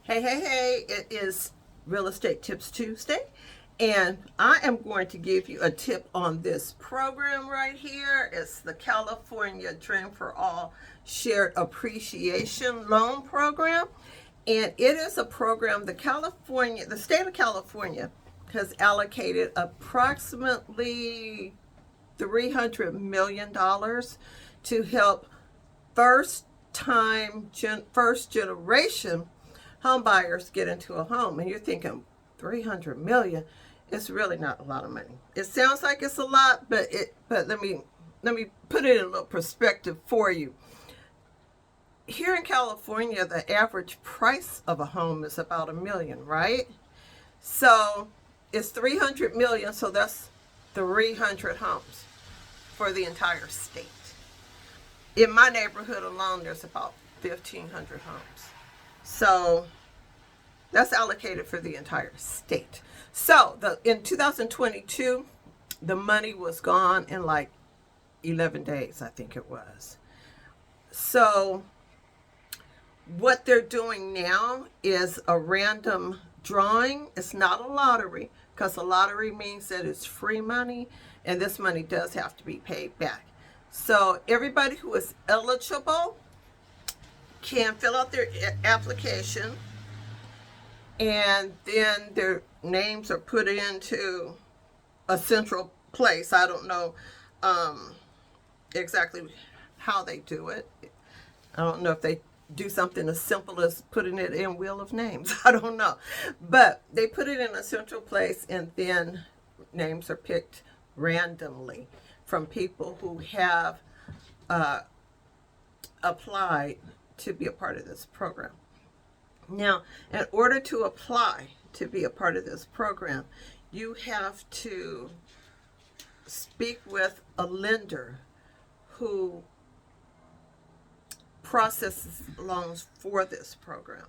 Hey, it is Real Estate Tips Tuesday, and I am going to give you a tip on this program right here. It's the California Dream for All Shared Appreciation Loan Program, and it is a program the state of California has allocated approximately $300 million to help first generation home buyers get into a home. And you're thinking 300 million, it's really not a lot of money. It sounds like it's a lot, but let me put it in a little perspective for you. Here in California, the average price of a home is about $1 million, right? So it's 300 million, so that's 300 homes for the entire state. In my neighborhood alone, there's about 1,500 homes. So that's allocated for the entire state. So in 2022, the money was gone in like 11 days, I think it was. So what they're doing now is a random drawing. It's not a lottery, because a lottery means that it's free money, and this money does have to be paid back. So everybody who is eligible can fill out their application, and then their names are put into a central place. I don't know exactly how they do it. I don't know if they do something as simple as putting it in Wheel of Names. I don't know. But they put it in a central place, and then names are picked randomly from people who have applied to be a part of this program. Now, in order to apply to be a part of this program, you have to speak with a lender who processes loans for this program.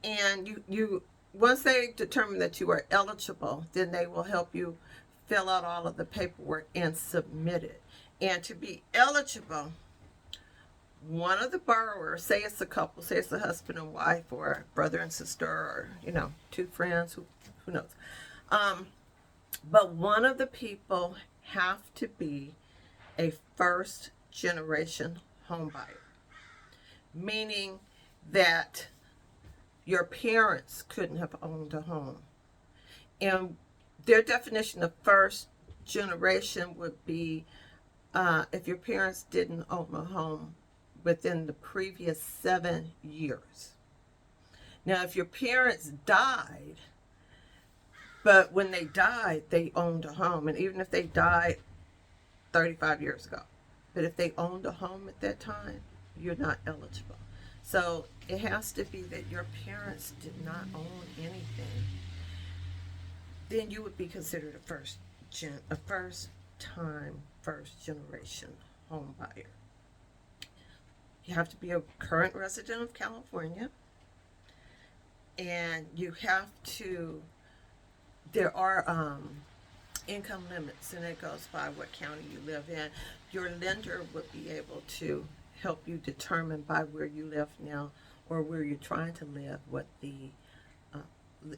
And you once they determine that you are eligible, then they will help you fill out all of the paperwork and submit it. And to be eligible, one of the borrowers, say it's a couple, say it's a husband and wife, or brother and sister, or two friends, who knows. But one of the people have to be a first generation home buyer, meaning that your parents couldn't have owned a home. And their definition of first generation would be if your parents didn't own a home within the previous 7 years. Now, if your parents died, but when they died, they owned a home, and even if they died 35 years ago, but if they owned a home at that time, you're not eligible. So it has to be that your parents did not own anything. Then you would be considered a first generation home buyer. You have to be a current resident of California, and you have to, there are income limits, and it goes by what county you live in. Your lender would be able to help you determine by where you live now, or where you're trying to live, what the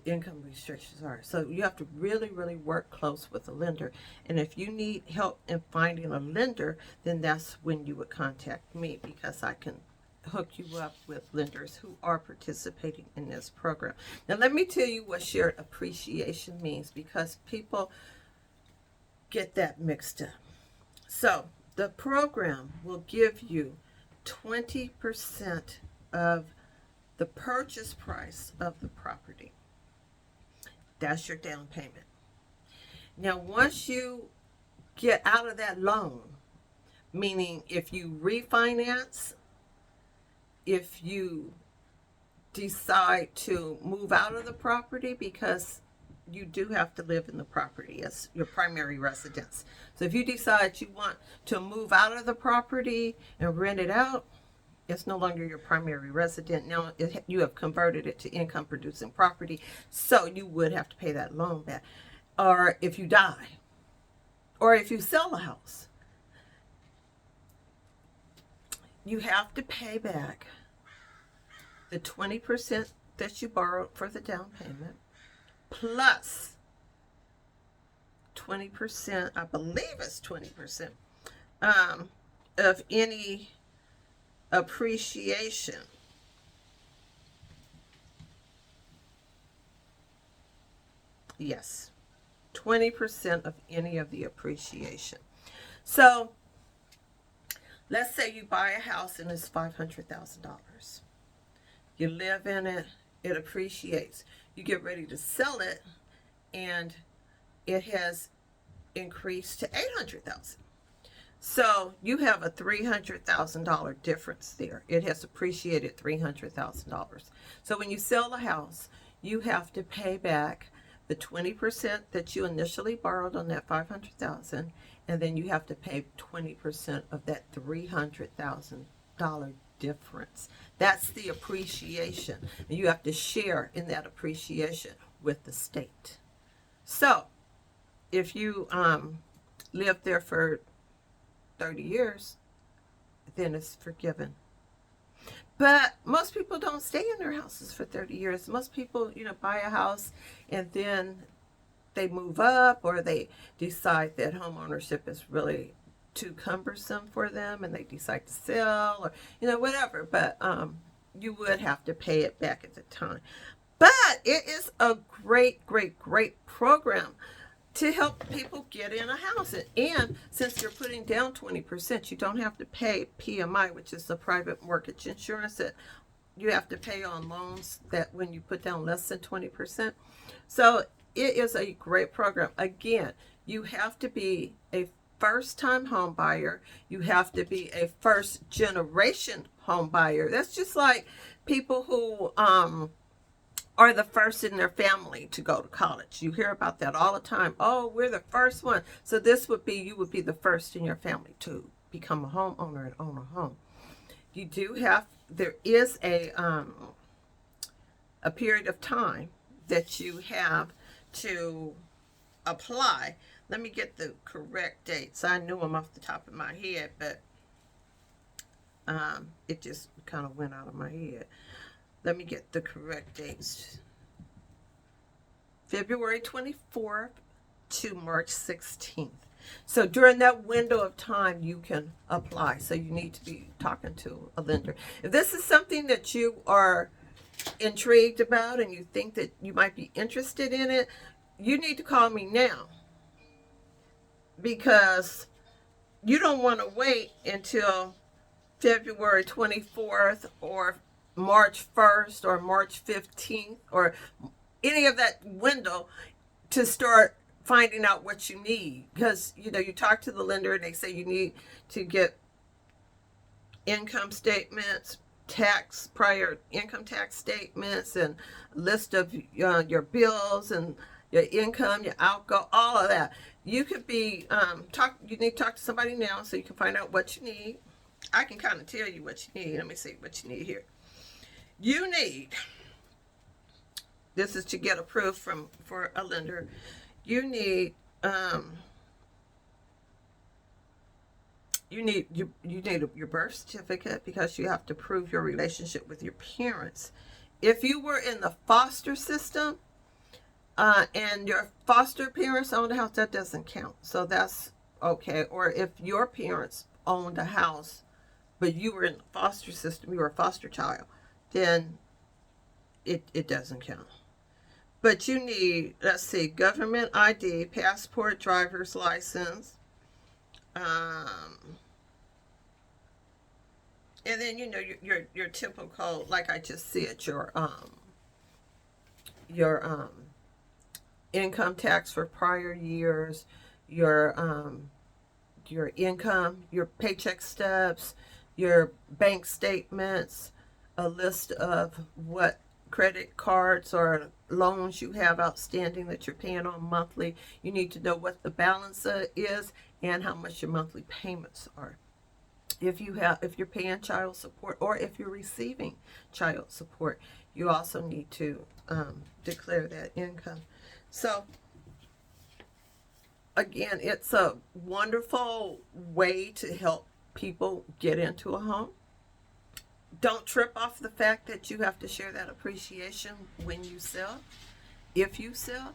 income restrictions are. So you have to really, really work close with the lender. And if you need help in finding a lender, then that's when you would contact me, because I can hook you up with lenders who are participating in this program. Now, let me tell you what shared appreciation means, because people get that mixed up. So the program will give you 20% of the purchase price of the property. That's your down payment. Now, once you get out of that loan, meaning if you refinance, if you decide to move out of the property, because you do have to live in the property as your primary residence. So if you decide you want to move out of the property and rent it out, it's no longer your primary resident. Now you have converted it to income producing property, so you would have to pay that loan back. Or if you die, or if you sell a house, you have to pay back the 20% that you borrowed for the down payment plus 20%, I believe it's 20%, of any appreciation. Yes, 20% of any of the appreciation. So let's say you buy a house and it's $500,000. You live in it, it appreciates. You get ready to sell it, and it has increased to $800,000. So you have a $300,000 difference there. It has appreciated $300,000. So when you sell the house, you have to pay back the 20% that you initially borrowed on that $500,000, and then you have to pay 20% of that $300,000 difference. That's the appreciation, and you have to share in that appreciation with the state. So if you live there for 30 years, then it's forgiven. But most people don't stay in their houses for 30 years. Most people, buy a house and then they move up, or they decide that home ownership is really too cumbersome for them and they decide to sell, or, whatever. But you would have to pay it back at the time. But it is a great, great, great program to help people get in a house. And since you're putting down 20%, you don't have to pay PMI, which is the private mortgage insurance that you have to pay on loans that when you put down less than 20%. So it is a great program. Again, you have to be a first-time home buyer. You have to be a first-generation home buyer. That's just like people who are the first in their family to go to college. You hear about that all the time. Oh, we're the first one. So you would be the first in your family to become a homeowner and own a home. There is a period of time that you have to apply. Let me get the correct dates. I knew them off the top of my head, but it just kind of went out of my head. Let me get the correct dates. February 24th to March 16th. So during that window of time, you can apply. So you need to be talking to a lender. If this is something that you are intrigued about and you think that you might be interested in it, you need to call me now, because you don't want to wait until February 24th or March 1st or March 15th or any of that window to start finding out what you need. Because, you talk to the lender and they say you need to get income statements, prior income tax statements, and a list of your bills and your income, your outgo, all of that. You could be, you need to talk to somebody now so you can find out what you need. I can kind of tell you what you need. Let me see what you need here. You need, this is to get approved for a lender, you need your birth certificate, because you have to prove your relationship with your parents. If you were in the foster system and your foster parents owned a house, that doesn't count. So that's okay. Or if your parents owned a house but you were in the foster system, you were a foster child, then it doesn't count. But you need, let's see, government ID, passport, driver's license, and then your typical, like I just said, your income tax for prior years, your income, your paycheck stubs, your bank statements, a list of what credit cards or loans you have outstanding that you're paying on monthly. You need to know what the balance is and how much your monthly payments are. If you're paying child support, or if you're receiving child support, you also need to declare that income. So again, it's a wonderful way to help people get into a home. don't trip off the fact that you have to share that appreciation when you sell. If you sell,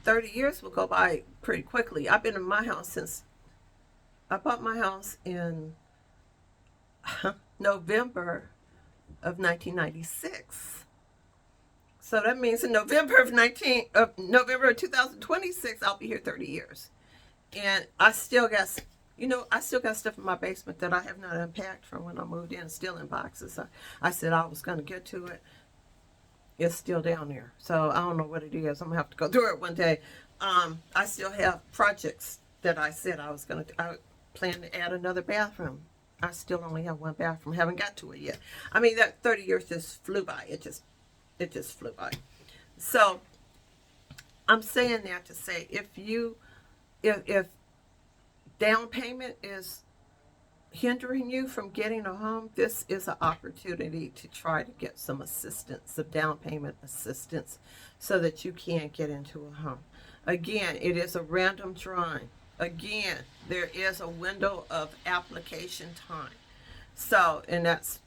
30 years will go by pretty quickly. I've been in my house since I bought my house in November of 1996. So that means in November of 2026, I'll be here 30 years. And I still got, I still got stuff in my basement that I have not unpacked from when I moved in, still in boxes. I said I was going to get to it. It's still down there. So I don't know what it is. I'm going to have to go through it one day. I still have projects that I said I was going to, I plan to add another bathroom. I still only have one bathroom. Haven't got to it yet. I mean, that 30 years just flew by. It just flew by. So I'm saying that to say, if down payment is hindering you from getting a home, this is an opportunity to try to get some assistance, some down payment assistance, so that you can get into a home. Again, it is a random drawing. Again, there is a window of application time. So, and that's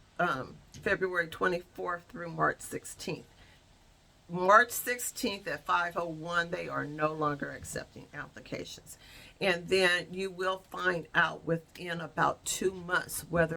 February 24th through March 16th. March 16th at 5:01, they are no longer accepting applications. And then you will find out within about 2 months whether